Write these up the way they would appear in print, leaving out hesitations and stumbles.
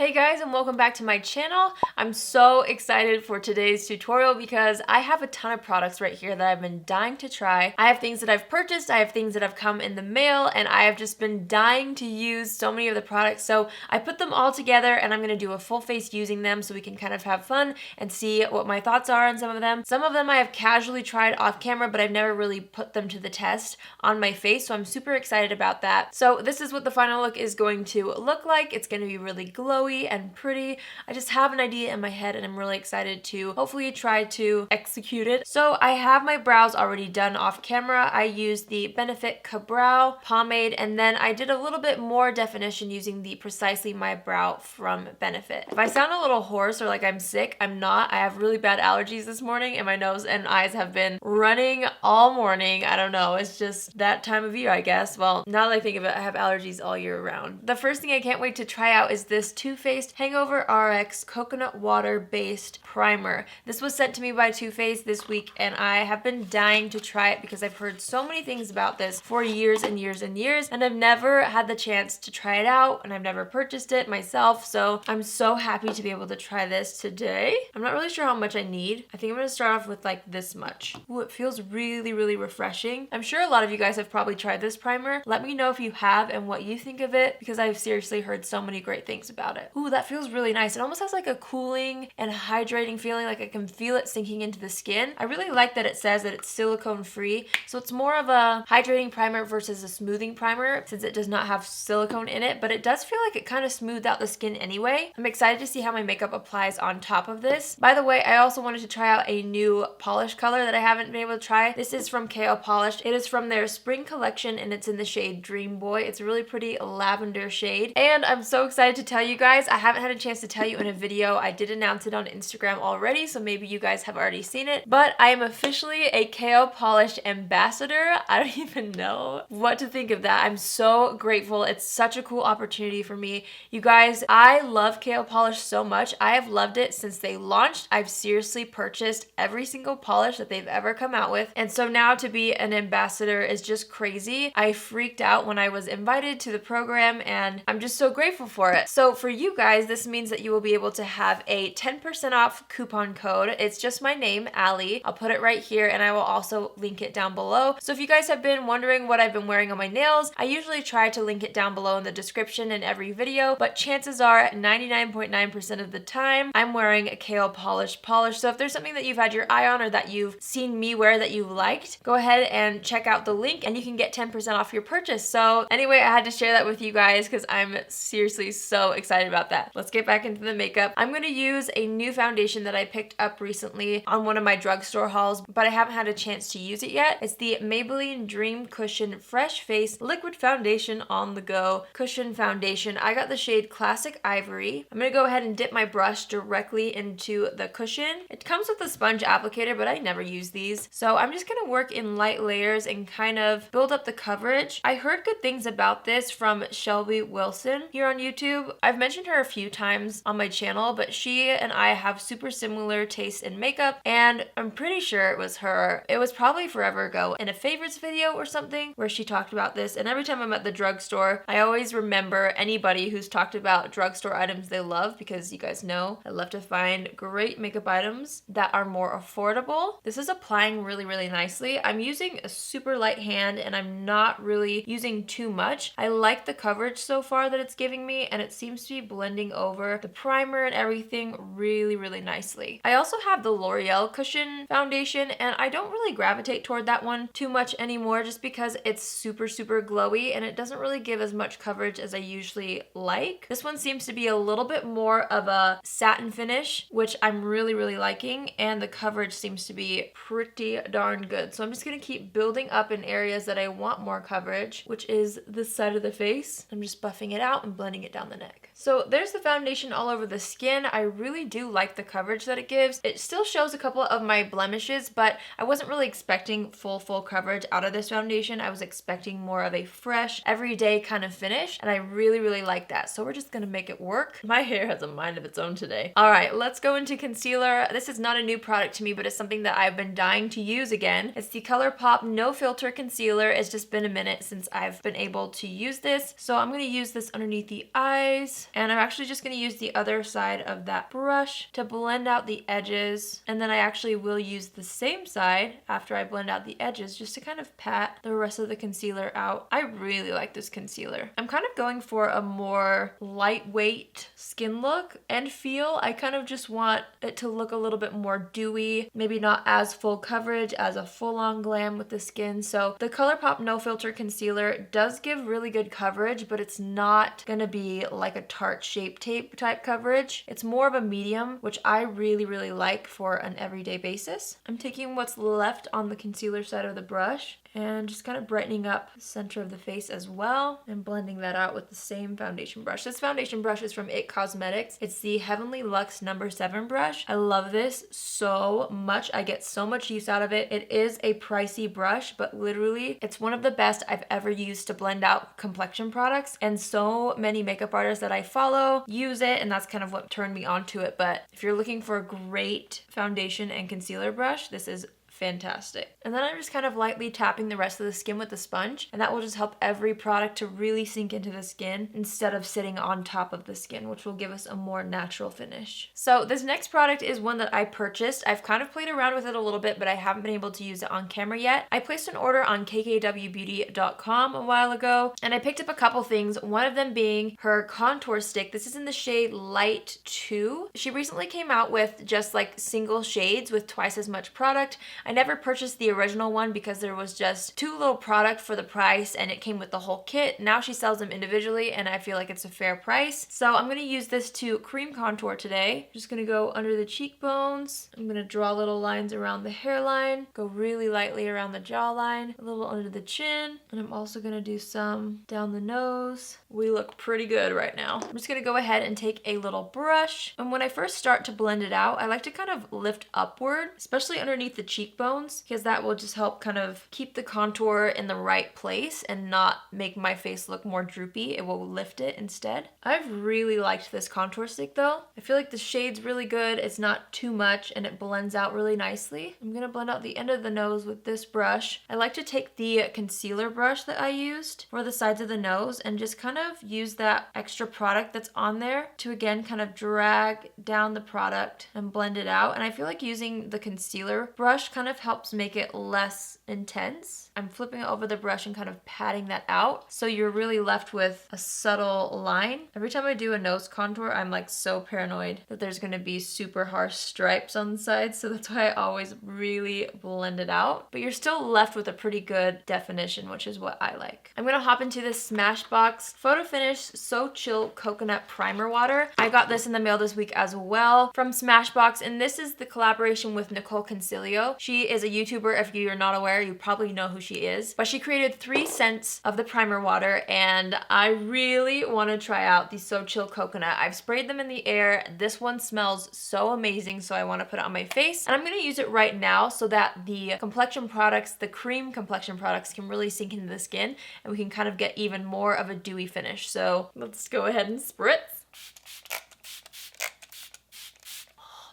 Hey guys, and welcome back to my channel. I'm so excited for today's tutorial because I have a ton of products right here that I've been dying to try. I have things that I've purchased, I have things that have come in the mail, and I have just been dying to use so many of the products. So I put them all together and I'm going to do a full face using them so we can kind of have fun and see what my thoughts are on some of them. Some of them I have casually tried off camera, but I've never really put them to the test on my face, so I'm super excited about that. So this is what the final look is going to look like. It's going to be really glowy and pretty. I just have an idea in my head and I'm really excited to hopefully try to execute it. So I have my brows already done off camera. I used the Benefit Ka-Brow pomade and then I did a little bit more definition using the Precisely My Brow from Benefit. If I sound a little hoarse or like I'm sick, I'm not. I have really bad allergies this morning and my nose and eyes have been running all morning. I don't know. It's just that time of year, I guess. Well, now that I think of it, I have allergies all year round. The first thing I can't wait to try out is this Too Faced Hangover RX Coconut Water Based Primer. This was sent to me by Too Faced this week and I have been dying to try it because I've heard so many things about this for years and years and years, and I've never had the chance to try it out and I've never purchased it myself, so I'm so happy to be able to try this today. I'm not really sure how much I need. I think I'm going to start off with like this much. Ooh, it feels really, really refreshing. I'm sure a lot of you guys have probably tried this primer. Let me know if you have and what you think of it because I've seriously heard so many great things about it. Ooh, that feels really nice. It almost has like a cooling and hydrating feeling, like I can feel it sinking into the skin. I really like that it says that it's silicone free, so it's more of a hydrating primer versus a smoothing primer since it does not have silicone in it, but it does feel like it kind of smoothed out the skin anyway. I'm excited to see how my makeup applies on top of this. By the way, I also wanted to try out a new polish color that I haven't been able to try. This is from KO Polish. It is from their spring collection and it's in the shade Dream Boy. It's a really pretty lavender shade and I'm so excited to tell you guys. I haven't had a chance to tell you in a video. I did announce it on Instagram already, so maybe you guys have already seen it, but I am officially a KO Polish ambassador. I don't even know what to think of that. I'm so grateful. It's such a cool opportunity for me. You guys, I love KO Polish so much. I have loved it since they launched. I've seriously purchased every single polish that they've ever come out with, and so now to be an ambassador is just crazy. I freaked out when I was invited to the program and I'm just so grateful for it. So for you guys, this means that you will be able to have a 10% off coupon code. It's just my name, Allie. I'll put it right here and I will also link it down below. So if you guys have been wondering what I've been wearing on my nails, I usually try to link it down below in the description in every video, but chances are 99.9% of the time I'm wearing a KO polish. So if there's something that you've had your eye on or that you've seen me wear that you've liked, go ahead and check out the link and you can get 10% off your purchase. So anyway, I had to share that with you guys because I'm seriously so excited about that. Let's get back into the makeup. I'm going to use a new foundation that I picked up recently on one of my drugstore hauls, but I haven't had a chance to use it yet. It's the Maybelline Dream Cushion Fresh Face Liquid Foundation on the Go Cushion Foundation. I got the shade Classic Ivory. I'm going to go ahead and dip my brush directly into the cushion. It comes with a sponge applicator, but I never use these. So I'm just going to work in light layers and kind of build up the coverage. I heard good things about this from Shelby Wilson here on YouTube. I've mentioned her a few times on my channel, but she and I have super similar tastes in makeup, and I'm pretty sure it was her. It was probably forever ago in a favorites video or something where she talked about this, and every time I'm at the drugstore, I always remember anybody who's talked about drugstore items they love because you guys know I love to find great makeup items that are more affordable. This is applying really, really nicely. I'm using a super light hand and I'm not really using too much. I like the coverage so far that it's giving me, and it seems to be blending over the primer and everything really, really nicely. I also have the L'Oreal Cushion Foundation and I don't really gravitate toward that one too much anymore just because it's super, super glowy and it doesn't really give as much coverage as I usually like. This one seems to be a little bit more of a satin finish, which I'm really, really liking, and the coverage seems to be pretty darn good. So I'm just going to keep building up in areas that I want more coverage, which is this side of the face. I'm just buffing it out and blending it down the neck. So there's the foundation all over the skin. I really do like the coverage that it gives. It still shows a couple of my blemishes, but I wasn't really expecting full coverage out of this foundation. I was expecting more of a fresh, everyday kind of finish, and I really, really like that. So we're just gonna make it work. My hair has a mind of its own today. All right, let's go into concealer. This is not a new product to me, but it's something that I've been dying to use again. It's the Colourpop No Filter Concealer. It's just been a minute since I've been able to use this. So I'm gonna use this underneath the eyes, and And I'm actually just going to use the other side of that brush to blend out the edges. And then I actually will use the same side after I blend out the edges just to kind of pat the rest of the concealer out. I really like this concealer. I'm kind of going for a more lightweight skin look and feel. I kind of just want it to look a little bit more dewy, maybe not as full coverage as a full-on glam with the skin. So the Colourpop No Filter Concealer does give really good coverage, but it's not gonna be like a Tarte Shape Tape type coverage. It's more of a medium, which I really like for an everyday basis. I'm taking what's left on the concealer side of the brush and just kind of brightening up the center of the face as well and blending that out with the same foundation brush. This foundation brush is from IT Cosmetics. It's the Heavenly Luxe No. 7 brush. I love this so much. I get so much use out of it. It is a pricey brush, but literally it's one of the best I've ever used to blend out complexion products, and so many makeup artists that I follow use it, and that's kind of what turned me onto it. But if you're looking for a great foundation and concealer brush, this is fantastic. And then I'm just kind of lightly tapping the rest of the skin with the sponge, and that will just help every product to really sink into the skin instead of sitting on top of the skin, which will give us a more natural finish. So this next product is one that I purchased. I've kind of played around with it a little bit, but I haven't been able to use it on camera yet. I placed an order on kkwbeauty.com a while ago, and I picked up a couple things, one of them being her contour stick. This is in the shade Light 2. She recently came out with just like single shades with twice as much product. I never purchased the original one because there was just too little product for the price and it came with the whole kit. Now she sells them individually and I feel like it's a fair price. So I'm going to use this to cream contour today. I'm just going to go under the cheekbones. I'm going to draw little lines around the hairline, go really lightly around the jawline, a little under the chin, and I'm also going to do some down the nose. We look pretty good right now. I'm just going to go ahead and take a little brush, and when I first start to blend it out, I like to kind of lift upward, especially underneath the cheekbones, because that will just help kind of keep the contour in the right place and not make my face look more droopy. It will lift it instead. I've really liked this contour stick though. I feel like the shade's really good. It's not too much and it blends out really nicely. I'm gonna blend out the end of the nose with this brush. I like to take the concealer brush that I used for the sides of the nose and just kind of use that extra product that's on there to again kind of drag down the product and blend it out. And I feel like using the concealer brush kind of helps make it less intense. I'm flipping over the brush and kind of patting that out so you're really left with a subtle line. Every time I do a nose contour, I'm like so paranoid that there's going to be super harsh stripes on the sides, so that's why I always really blend it out. But you're still left with a pretty good definition, which is what I like. I'm going to hop into this Smashbox Photo Finish So Chill Coconut Primer Water. I got this in the mail this week as well from Smashbox, and this is the collaboration with Nicole Concilio. She is a YouTuber. If you're not aware, you probably know who she is, but she created 3 scents of the primer water, and I really want to try out the So Chill Coconut. I've sprayed them in the air. This one smells so amazing, so I want to put it on my face, and I'm going to use it right now so that the complexion products, the cream complexion products, can really sink into the skin and we can kind of get even more of a dewy finish. So let's go ahead and spritz.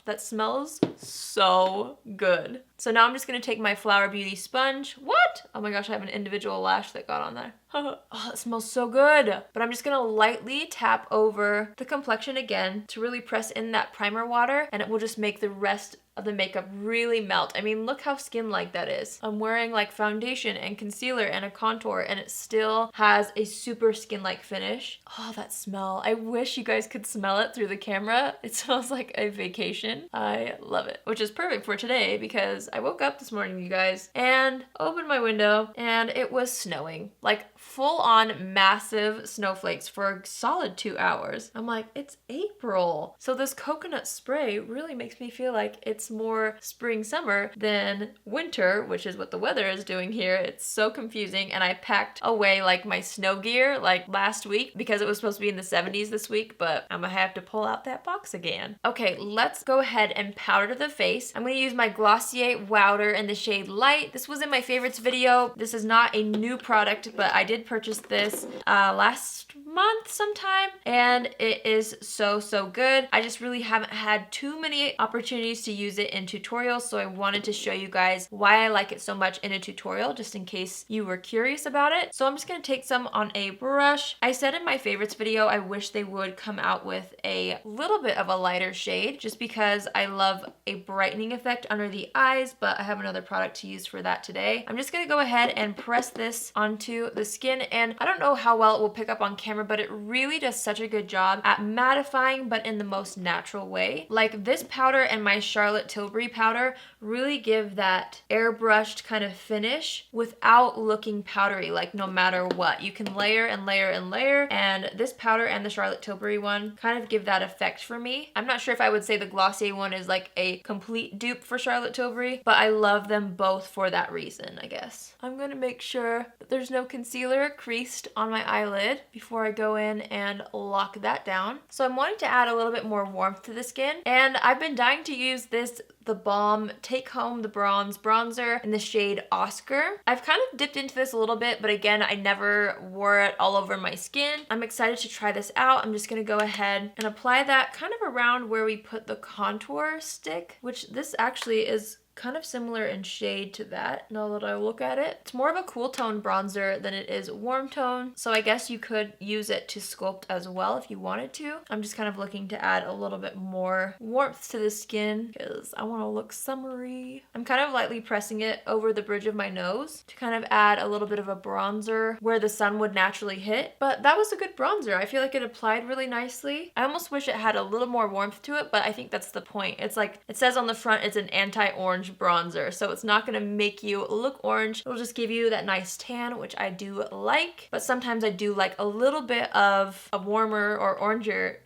That smells so good. So now I'm just gonna take my Flower Beauty sponge. What? Oh my gosh, I have an individual lash that got on there. Oh, it smells so good. But I'm just gonna lightly tap over the complexion again to really press in that primer water, and it will just make the rest of the makeup really melt. I mean, look how skin-like that is. I'm wearing like foundation and concealer and a contour, and it still has a super skin-like finish. Oh, that smell. I wish you guys could smell it through the camera. It smells like a vacation. I love it, which is perfect for today because I woke up this morning, you guys, and opened my window and it was snowing. Like full-on massive snowflakes for a solid 2 hours. I'm like, it's April. So this coconut spray really makes me feel like it's more spring summer than winter, which is what the weather is doing here. It's so confusing, and I packed away like my snow gear like last week because it was supposed to be in the 70s this week, but I'm gonna have to pull out that box again. Okay, let's go ahead and powder the face. I'm gonna use my Glossier Wowder in the shade Light. This was in my favorites video. This is not a new product, but I did purchase this last month. month sometime, and it is so good. I just really haven't had too many opportunities to use it in tutorials, so I wanted to show you guys why I like it so much in a tutorial, just in case you were curious about it. So I'm just gonna take some on a brush. I said in my favorites video I wish they would come out with a little bit of a lighter shade, just because I love a brightening effect under the eyes, but I have another product to use for that today. I'm just gonna go ahead and press this onto the skin, and I don't know how well it will pick up on camera, but it really does such a good job at mattifying, but in the most natural way. Like this powder and my Charlotte Tilbury powder really give that airbrushed kind of finish without looking powdery, like no matter what. You can layer and layer and layer, and this powder and the Charlotte Tilbury one kind of give that effect for me. I'm not sure if I would say the Glossier one is like a complete dupe for Charlotte Tilbury, but I love them both for that reason, I guess. I'm gonna make sure that there's no concealer creased on my eyelid before I go in and lock that down. So I'm wanting to add a little bit more warmth to the skin, and I've been dying to use the Balm Take Home the Bronze bronzer in the shade Oscar. I've kind of dipped into this a little bit, but again, I never wore it all over my skin. I'm excited to try this out. I'm just gonna go ahead and apply that kind of around where we put the contour stick, which this actually is kind of similar in shade to that now that I look at it. It's more of a cool tone bronzer than it is warm tone, so I guess you could use it to sculpt as well if you wanted to. I'm just kind of looking to add a little bit more warmth to the skin because I want to look summery. I'm kind of lightly pressing it over the bridge of my nose to kind of add a little bit of a bronzer where the sun would naturally hit, but that was a good bronzer. I feel like it applied really nicely. I almost wish it had a little more warmth to it, but I think that's the point. It's like, it says on the front it's an anti-orange bronzer, so it's not gonna make you look orange. It'll just give you that nice tan, which I do like, but sometimes I do like a little bit of a warmer or orangier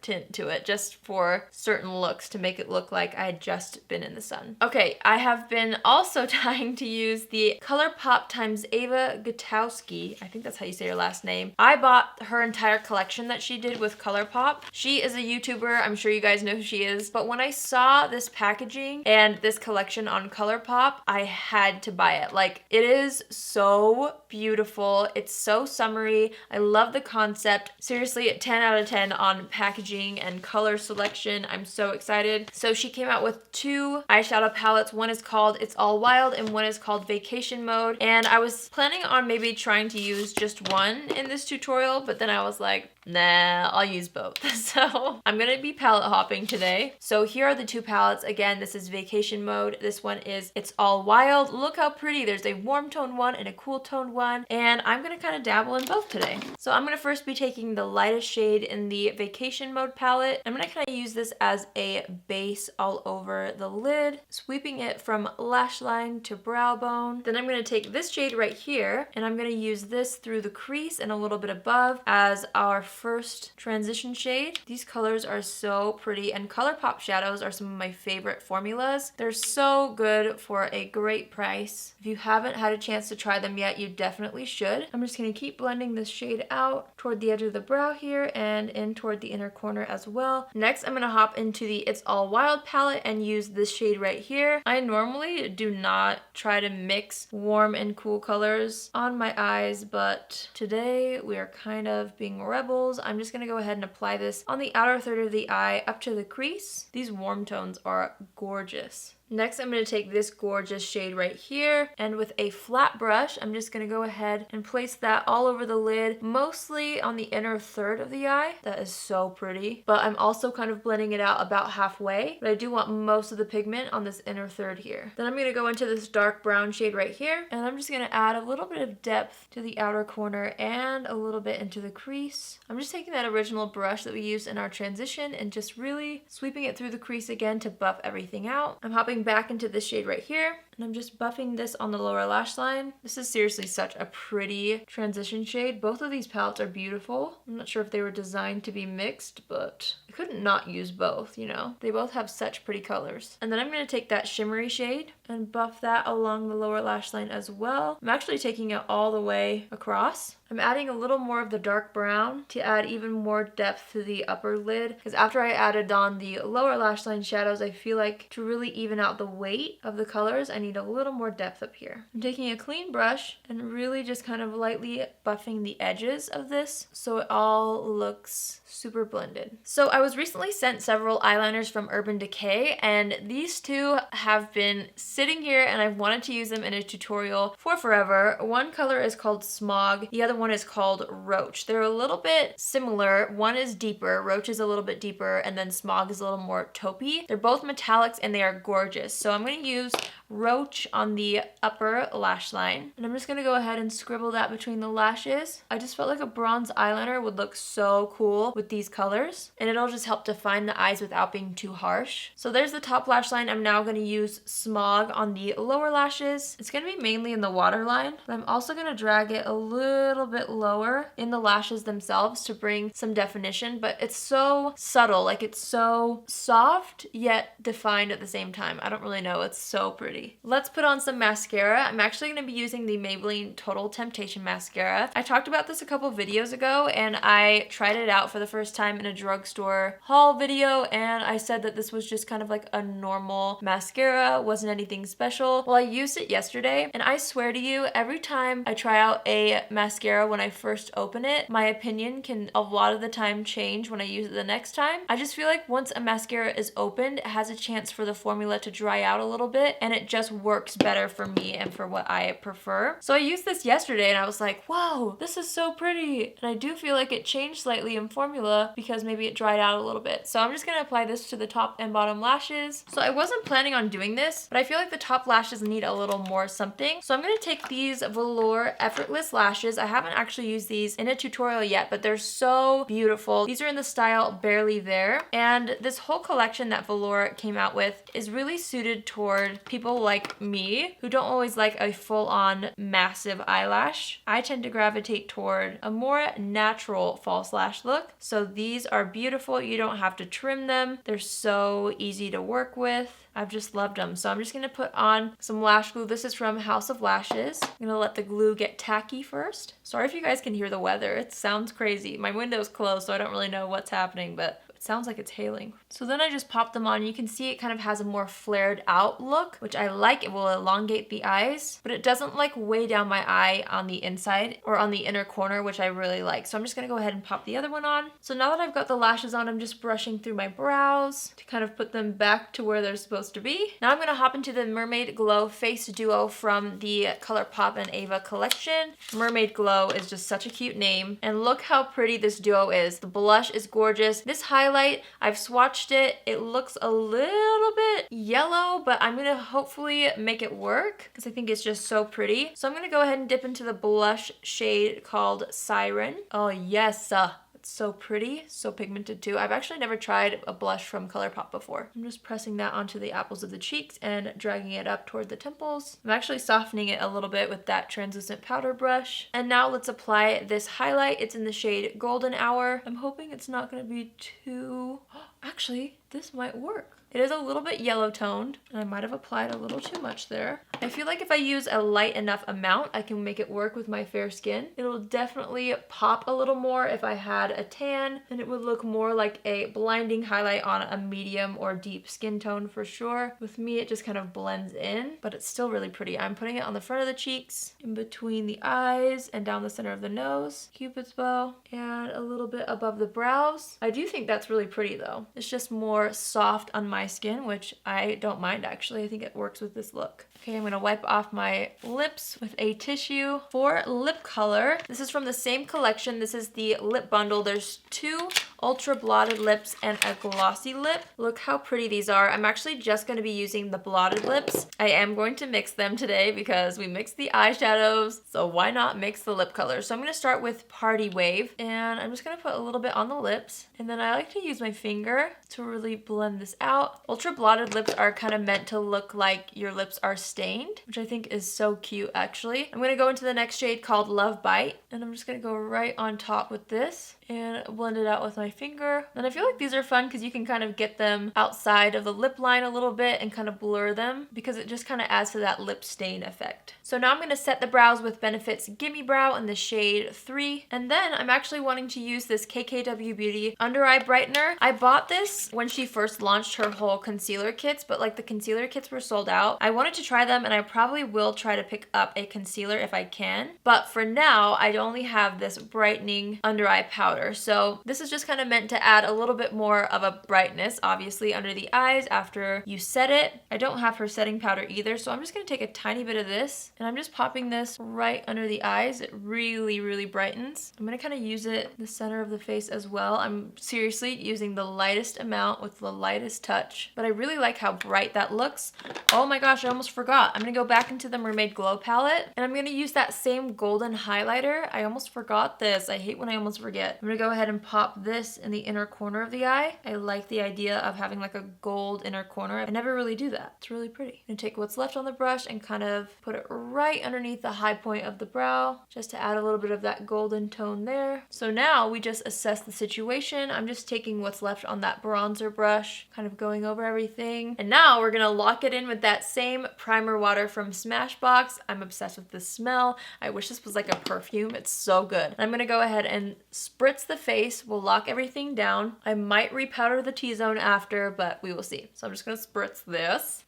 tint to it, just for certain looks, to make it look like I had just been in the sun. Okay, I have been also trying to use the Colourpop times Ava Gutowski. I think that's how you say her last name. I bought her entire collection that she did with Colourpop. She is a YouTuber. I'm sure you guys know who she is, but when I saw this packaging and this collection on Colourpop, I had to buy it. Like, it is so beautiful. It's so summery. I love the concept. Seriously, 10 out of 10 on packaging and color selection. I'm so excited. So she came out with two eyeshadow palettes. One is called It's All Wild and one is called Vacation Mode. And I was planning on maybe trying to use just one in this tutorial, but then I was like, nah, I'll use both. So I'm gonna be palette hopping today. So here are the two palettes. Again, this is Vacation Mode. This one is It's All Wild. Look how pretty. There's a warm tone one and a cool tone one. And I'm gonna kind of dabble in both today. So I'm gonna first be taking the lightest shade in the Vacation Mode palette. I'm gonna kind of use this as a base all over the lid, sweeping it from lash line to brow bone. Then I'm gonna take this shade right here and I'm gonna use this through the crease and a little bit above as our first transition shade. These colors are so pretty, and Colourpop shadows are some of my favorite formulas. They're so good for a great price. If you haven't had a chance to try them yet, you definitely should. I'm just gonna keep blending this shade out toward the edge of the brow here and in toward the inner corner as well. Next, I'm gonna hop into the It's All Wild palette and use this shade right here. I normally do not try to mix warm and cool colors on my eyes, but today we are kind of being rebels. I'm just gonna go ahead and apply this on the outer third of the eye up to the crease. These warm tones are gorgeous. Next, I'm going to take this gorgeous shade right here, and with a flat brush, I'm just going to go ahead and place that all over the lid, mostly on the inner third of the eye. That is so pretty, but I'm also kind of blending it out about halfway, but I do want most of the pigment on this inner third here. Then I'm going to go into this dark brown shade right here, and I'm just going to add a little bit of depth to the outer corner and a little bit into the crease. I'm just taking that original brush that we used in our transition and just really sweeping it through the crease again to buff everything out. I'm hopping back into this shade right here, and I'm just buffing this on the lower lash line. This is seriously such a pretty transition shade. Both of these palettes are beautiful. I'm not sure if they were designed to be mixed, but I couldn't not use both, you know? They both have such pretty colors. And then I'm going to take that shimmery shade and buff that along the lower lash line as well. I'm actually taking it all the way across. I'm adding a little more of the dark brown to add even more depth to the upper lid, because after I added on the lower lash line shadows, I feel like to really even out the weight of the colors, I need need a little more depth up here. I'm taking a clean brush and really just kind of lightly buffing the edges of this so it all looks super blended. So I was recently sent several eyeliners from Urban Decay, and these two have been sitting here and I've wanted to use them in a tutorial for forever. One color is called Smog, the other one is called Roach. They're a little bit similar. One is deeper, Roach is a little bit deeper, and then Smog is a little more taupey. They're both metallics and they are gorgeous. So I'm going to use Roach on the upper lash line, and I'm just going to go ahead and scribble that between the lashes. I just felt like a bronze eyeliner would look so cool with these colors, and it'll just help define the eyes without being too harsh. So there's the top lash line. I'm now going to use Smog on the lower lashes. It's going to be mainly in the waterline, but I'm also going to drag it a little bit lower in the lashes themselves to bring some definition, but it's so subtle, like it's so soft yet defined at the same time. I don't really know, it's so pretty. Let's put on some mascara. I'm actually going to be using the Maybelline Total Temptation mascara. I talked about this a couple videos ago and I tried it out for the first time in a drugstore haul video, and I said that this was just kind of like a normal mascara, wasn't anything special. Well, I used it yesterday and I swear to you, every time I try out a mascara when I first open it, my opinion can a lot of the time change when I use it the next time. I just feel like once a mascara is opened, it has a chance for the formula to dry out a little bit and it just works better for me and for what I prefer. So I used this yesterday and I was like, whoa, this is so pretty. And I do feel like it changed slightly in formula because maybe it dried out a little bit. So I'm just going to apply this to the top and bottom lashes. So I wasn't planning on doing this, but I feel like the top lashes need a little more something. So I'm going to take these Velour Effortless lashes. I haven't actually used these in a tutorial yet, but they're so beautiful. These are in the style Barely There. And this whole collection that Velour came out with is really suited toward people like me who don't always like a full-on massive eyelash. I tend to gravitate toward a more natural false lash look. So these are beautiful. You don't have to trim them. They're so easy to work with. I've just loved them. So I'm just going to put on some lash glue. This is from House of Lashes. I'm going to let the glue get tacky first. Sorry if you guys can hear the weather. It sounds crazy. My window's closed, so I don't really know what's happening, but it sounds like it's hailing. So then I just pop them on. You can see it kind of has a more flared out look, which I like. It will elongate the eyes, but it doesn't like weigh down my eye on the inside or on the inner corner, which I really like. So I'm just going to go ahead and pop the other one on. So now that I've got the lashes on, I'm just brushing through my brows to kind of put them back to where they're supposed to be. Now I'm going to hop into the Mermaid Glow Face Duo from the Colourpop and Ava collection. Mermaid Glow is just such a cute name. And look how pretty this duo is. The blush is gorgeous. This highlight, I've swatched it. It looks a little bit yellow, but I'm going to hopefully make it work because I think it's just so pretty. So I'm going to go ahead and dip into the blush shade called Siren. Oh yes, it's so pretty, so pigmented too. I've actually never tried a blush from Colourpop before. I'm just pressing that onto the apples of the cheeks and dragging it up toward the temples. I'm actually softening it a little bit with that translucent powder brush. And now let's apply this highlight. It's in the shade Golden Hour. I'm hoping it's not going to be too... Actually, this might work. It is a little bit yellow toned, and I might have applied a little too much there. I feel like if I use a light enough amount, I can make it work with my fair skin. It'll definitely pop a little more if I had a tan, and it would look more like a blinding highlight on a medium or deep skin tone for sure. With me, it just kind of blends in, but it's still really pretty. I'm putting it on the front of the cheeks, in between the eyes, and down the center of the nose, Cupid's bow, and a little bit above the brows. I do think that's really pretty though. It's just more soft on my skin, which I don't mind actually. I think it works with this look. Okay, I'm gonna wipe off my lips with a tissue. For lip color, this is from the same collection. This is the lip bundle. There's two ultra blotted lips and a glossy lip. Look how pretty these are. I'm actually just going to be using the blotted lips. I am going to mix them today because we mixed the eyeshadows, so why not mix the lip colors? So I'm going to start with Party Wave, and I'm just going to put a little bit on the lips, and then I like to use my finger to really blend this out. Ultra blotted lips are kind of meant to look like your lips are stained, which I think is so cute actually. I'm going to go into the next shade called Love Bite, and I'm just going to go right on top with this. and blend it out with my finger. And I feel like these are fun because you can kind of get them outside of the lip line a little bit and kind of blur them because it just kind of adds to that lip stain effect. So now I'm going to set the brows with Benefit's Gimme Brow in the shade 3. And then I'm actually wanting to use this KKW Beauty Under Eye Brightener. I bought this when she first launched her whole concealer kits, but like the concealer kits were sold out. I wanted to try them and I probably will try to pick up a concealer if I can. But for now, I only have this brightening under eye powder. So this is just kind of meant to add a little bit more of a brightness, obviously, under the eyes after you set it. I don't have her setting powder either, so I'm just going to take a tiny bit of this and I'm just popping this right under the eyes. It really, really brightens. I'm going to kind of use it in the center of the face as well. I'm seriously using the lightest amount with the lightest touch, but I really like how bright that looks. Oh my gosh, I almost forgot. I'm going to go back into the Mermaid Glow palette and I'm going to use that same golden highlighter. I almost forgot this. I hate when I almost forget. I'm going to go ahead and pop this in the inner corner of the eye. I like the idea of having like a gold inner corner. I never really do that. It's really pretty. I'm going to take what's left on the brush and kind of put it right underneath the high point of the brow just to add a little bit of that golden tone there. So now we just assess the situation. I'm just taking what's left on that bronzer brush, kind of going over everything. And now we're going to lock it in with that same primer water from Smashbox. I'm obsessed with the smell. I wish this was like a perfume. It's so good. I'm going to go ahead and spritz the face. We'll lock everything down. I might repowder the T-zone after, but we will see. So I'm just going to spritz this.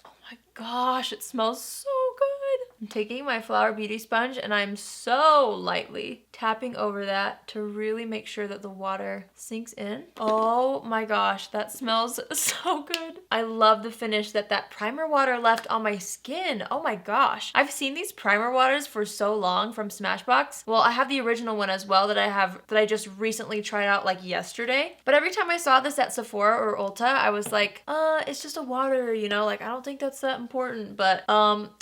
Oh my gosh, it smells so good. I'm taking my Flower Beauty sponge and I'm so lightly tapping over that to really make sure that the water sinks in. Oh my gosh, that smells so good. I love the finish that primer water left on my skin. Oh my gosh. I've seen these primer waters for so long from Smashbox. Well, I have the original one as well that I just recently tried out like yesterday. But every time I saw this at Sephora or Ulta, I was like, it's just a water, you know, like I don't think that's that important. But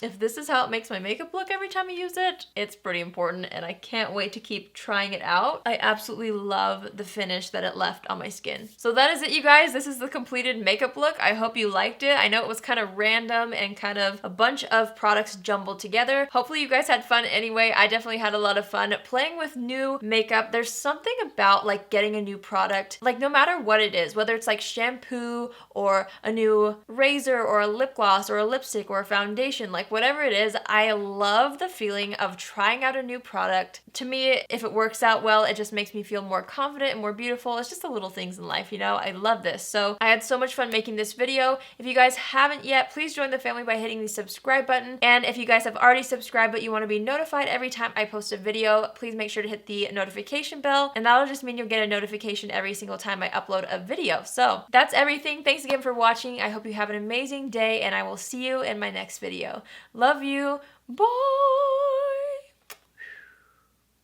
if this is how it makes my makeup look every time I use it, it's pretty important and I can't wait to keep trying it out. I absolutely love the finish that it left on my skin. So that is it, you guys. This is the completed makeup look. I hope you liked it. I know it was kind of random and kind of a bunch of products jumbled together. Hopefully you guys had fun anyway. I definitely had a lot of fun playing with new makeup. There's something about like getting a new product, like no matter what it is, whether it's like shampoo or a new razor or a lip gloss or a lipstick or a foundation, like whatever it is, I love the feeling of trying out a new product. To me, if it works out well, it just makes me feel more confident and more beautiful. It's just the little things in life, you know? I love this. So I had so much fun making this video. If you guys haven't yet, please join the family by hitting the subscribe button. And if you guys have already subscribed but you want to be notified every time I post a video, please make sure to hit the notification bell. And that'll just mean you'll get a notification every single time I upload a video. So that's everything. Thanks again for watching. I hope you have an amazing day and I will see you in my next video. Love you. Bye!